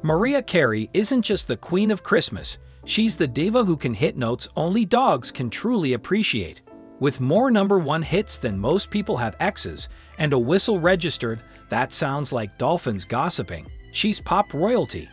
Mariah Carey isn't just the queen of Christmas, she's the diva who can hit notes only dogs can truly appreciate. With more #1 hits than most people have exes, and a whistle registered that sounds like dolphins gossiping, she's pop royalty.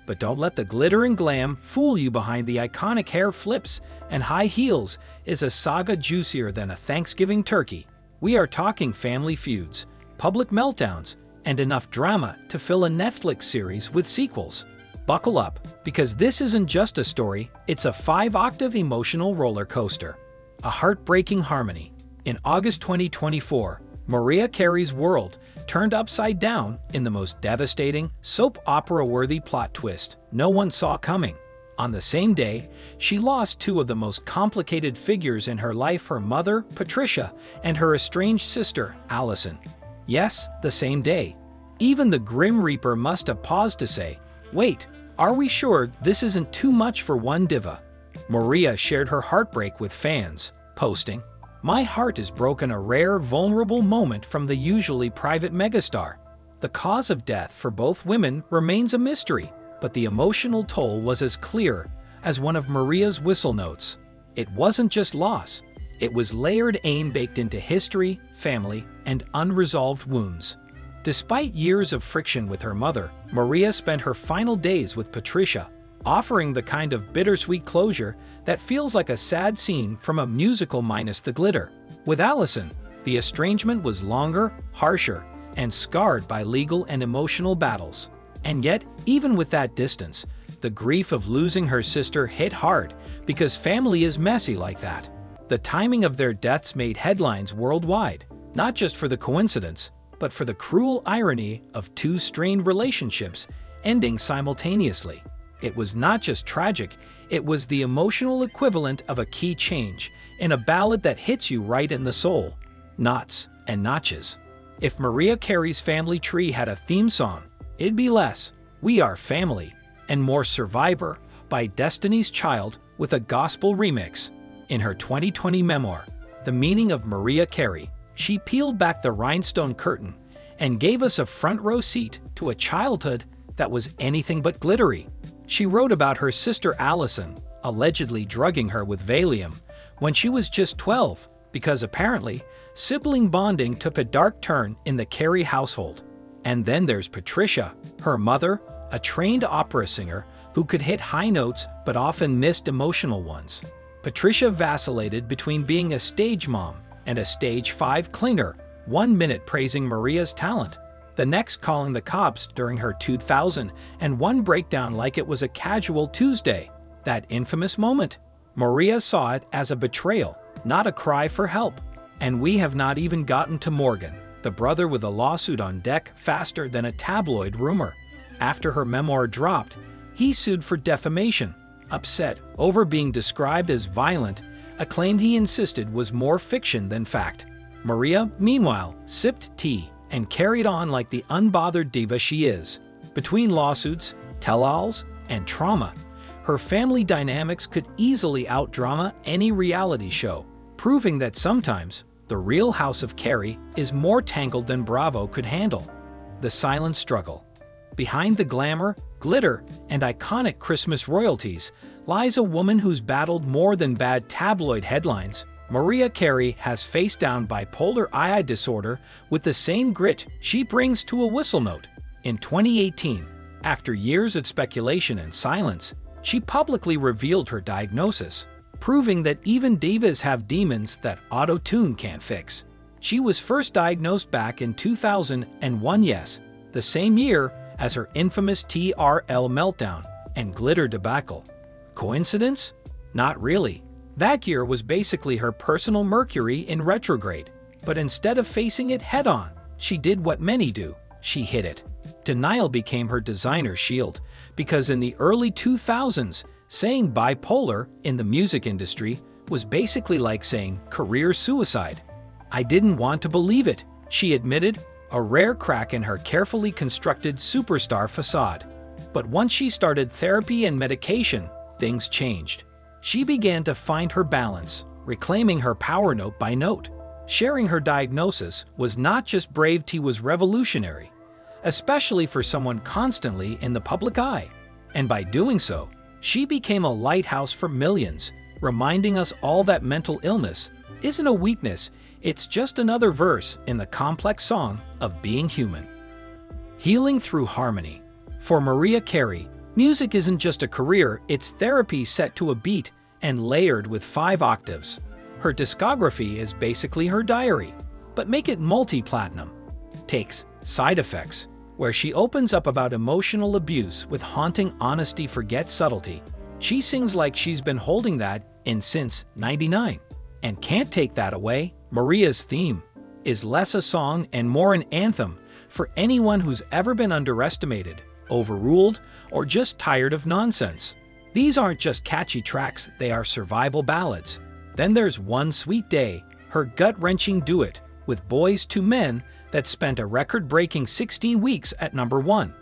But don't let the glitter and glam fool you. Behind the iconic hair flips and high heels is a saga juicier than a Thanksgiving turkey. We are talking family feuds, public meltdowns, and enough drama to fill a Netflix series with sequels. Buckle up, because this isn't just a story, it's a 5-octave emotional roller coaster. A heartbreaking harmony. In August 2024, Mariah Carey's world turned upside down in the most devastating, soap opera-worthy plot twist no one saw coming. On the same day, she lost two of the most complicated figures in her life: her mother, Patricia, and her estranged sister, Allison. Yes, the same day. Even the Grim Reaper must have paused to say, "Wait, are we sure this isn't too much for one diva?" Mariah shared her heartbreak with fans, posting, "My heart is broken, a rare, vulnerable moment from the usually private megastar." The cause of death for both women remains a mystery, but the emotional toll was as clear as one of Mariah's whistle notes. It wasn't just loss. It was layered aim baked into history, family, and unresolved wounds. Despite years of friction with her mother, Mariah spent her final days with Patricia, offering the kind of bittersweet closure that feels like a sad scene from a musical minus the glitter. With Allison, the estrangement was longer, harsher, and scarred by legal and emotional battles. And yet, even with that distance, the grief of losing her sister hit hard, because family is messy like that. The timing of their deaths made headlines worldwide, not just for the coincidence, but for the cruel irony of two strained relationships ending simultaneously. It was not just tragic, it was the emotional equivalent of a key change in a ballad that hits you right in the soul. Knots and notches. If Mariah Carey's family tree had a theme song, it'd be less "We Are Family" and more "Survivor" by Destiny's Child with a gospel remix. In her 2020 memoir, The Meaning of Mariah Carey, she peeled back the rhinestone curtain and gave us a front-row seat to a childhood that was anything but glittery. She wrote about her sister Allison allegedly drugging her with Valium when she was just 12, because apparently sibling bonding took a dark turn in the Carey household. And then there's Patricia, her mother, a trained opera singer who could hit high notes but often missed emotional ones. Patricia vacillated between being a stage mom and a stage 5 clinger, one minute praising Mariah's talent, the next calling the cops during her 2001 breakdown like it was a casual Tuesday. That infamous moment, Mariah saw it as a betrayal, not a cry for help. And we have not even gotten to Morgan, the brother, with a lawsuit on deck faster than a tabloid rumor. After her memoir dropped, he sued for defamation, upset over being described as violent, a claim he insisted was more fiction than fact. Mariah, meanwhile, sipped tea and carried on like the unbothered diva she is. Between lawsuits, tell-alls, and trauma, her family dynamics could easily outdrama any reality show, proving that sometimes the real House of Carey is more tangled than Bravo could handle. The silent struggle. Behind the glamour, glitter, and iconic Christmas royalties lies a woman who's battled more than bad tabloid headlines. Mariah Carey has faced down bipolar II disorder with the same grit she brings to a whistle note. In 2018, after years of speculation and silence, she publicly revealed her diagnosis, proving that even divas have demons that auto-tune can't fix. She was first diagnosed back in 2001, yes, the same year as her infamous TRL meltdown and glitter debacle. Coincidence? Not really. That year was basically her personal Mercury in retrograde. But instead of facing it head-on, she did what many do: she hid it. Denial became her designer shield, because in the early 2000s, saying bipolar in the music industry was basically like saying career suicide. "I didn't want to believe it," she admitted, a rare crack in her carefully constructed superstar facade. But once she started therapy and medication, things changed. She began to find her balance, reclaiming her power note by note. Sharing her diagnosis was not just brave, it was revolutionary. especially for someone constantly in the public eye. And by doing so, she became a lighthouse for millions, reminding us all that mental illness isn't a weakness, it's just another verse in the complex song of being human. Healing through harmony. For Mariah Carey, music isn't just a career, it's therapy set to a beat and layered with 5 octaves. Her discography is basically her diary, but make it multi-platinum. Takes Side Effects, where she opens up about emotional abuse with haunting honesty, forget subtlety. She sings like she's been holding that in since '99. And Can't Take That Away, Mariah's theme, is less a song and more an anthem for anyone who's ever been underestimated, overruled, or just tired of nonsense. These aren't just catchy tracks, they are survival ballads. Then there's One Sweet Day, her gut-wrenching duet with Boys to Men that spent a record-breaking 16 weeks at #1.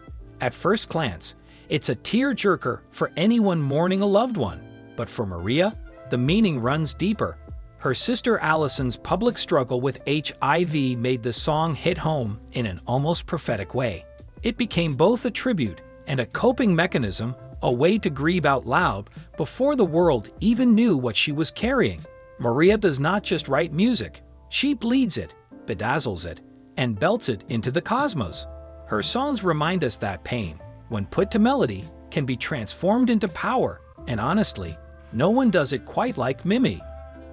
At first glance, it's a tear-jerker for anyone mourning a loved one. But for Mariah, the meaning runs deeper. Her sister Allison's public struggle with HIV made the song hit home in an almost prophetic way. It became both a tribute and a coping mechanism, a way to grieve out loud before the world even knew what she was carrying. Mariah does not just write music, she bleeds it, bedazzles it, and belts it into the cosmos. Her songs remind us that pain, when put to melody, can be transformed into power, and honestly, no one does it quite like Mimi.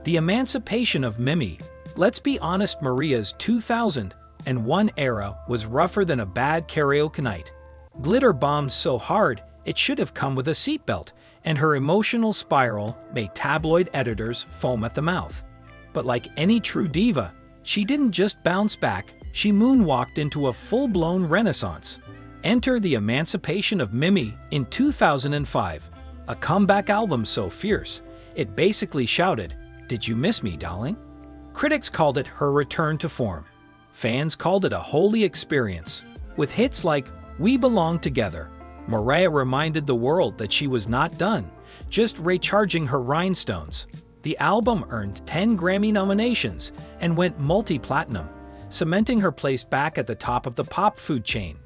The emancipation of Mimi. Let's be honest, Mariah's 2001 era was rougher than a bad karaoke night. Glitter bombed so hard it should have come with a seatbelt, and her emotional spiral made tabloid editors foam at the mouth. But like any true diva, she didn't just bounce back, she moonwalked into a full-blown renaissance. Enter The Emancipation of Mimi in 2005, a comeback album so fierce, it basically shouted, "Did you miss me, darling?" Critics called it her return to form. Fans called it a holy experience. With hits like We Belong Together, Mariah reminded the world that she was not done, just recharging her rhinestones. The album earned 10 Grammy nominations and went multi-platinum, cementing her place back at the top of the pop food chain.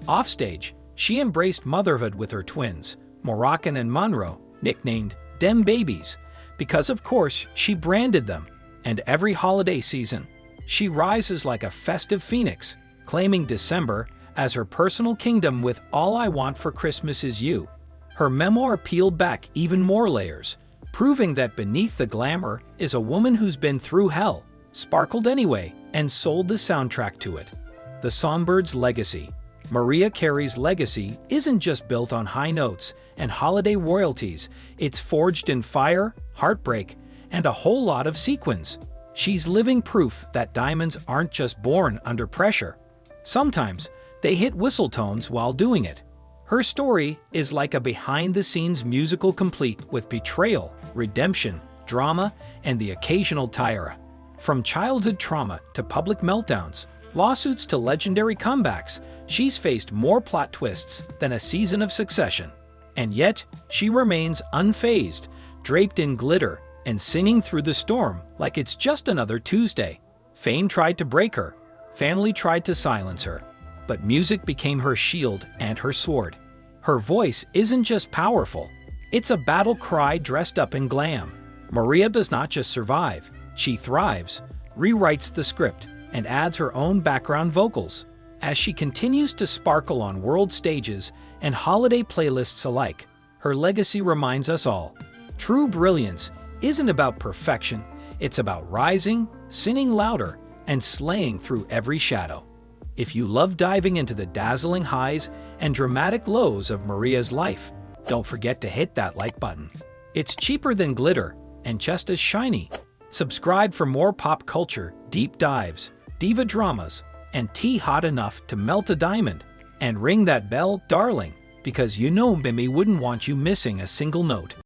Offstage, she embraced motherhood with her twins, Moroccan and Monroe, nicknamed Dem Babies, because of course she branded them. And every holiday season, she rises like a festive phoenix, claiming December as her personal kingdom with All I Want for Christmas Is You. Her memoir peeled back even more layers, proving that beneath the glamour is a woman who's been through hell, sparkled anyway, and sold the soundtrack to it. The Songbird's Legacy. Mariah Carey's legacy isn't just built on high notes and holiday royalties, it's forged in fire, heartbreak, and a whole lot of sequins. She's living proof that diamonds aren't just born under pressure. Sometimes, they hit whistle tones while doing it. Her story is like a behind-the-scenes musical complete with betrayal, redemption, drama, and the occasional tire. From childhood trauma to public meltdowns, lawsuits to legendary comebacks, she's faced more plot twists than a season of Succession. And yet, she remains unfazed, draped in glitter, and singing through the storm like it's just another Tuesday. Fame tried to break her, family tried to silence her, but music became her shield and her sword. Her voice isn't just powerful, it's a battle cry dressed up in glam. Mariah does not just survive, she thrives, rewrites the script, and adds her own background vocals. As she continues to sparkle on world stages and holiday playlists alike, her legacy reminds us all. True brilliance isn't about perfection, it's about rising, singing louder, and slaying through every shadow. If you love diving into the dazzling highs and dramatic lows of Mariah's life, don't forget to hit that like button. It's cheaper than glitter and just as shiny. Subscribe for more pop culture, deep dives, diva dramas, and tea hot enough to melt a diamond. And ring that bell, darling, because you know Mimi wouldn't want you missing a single note.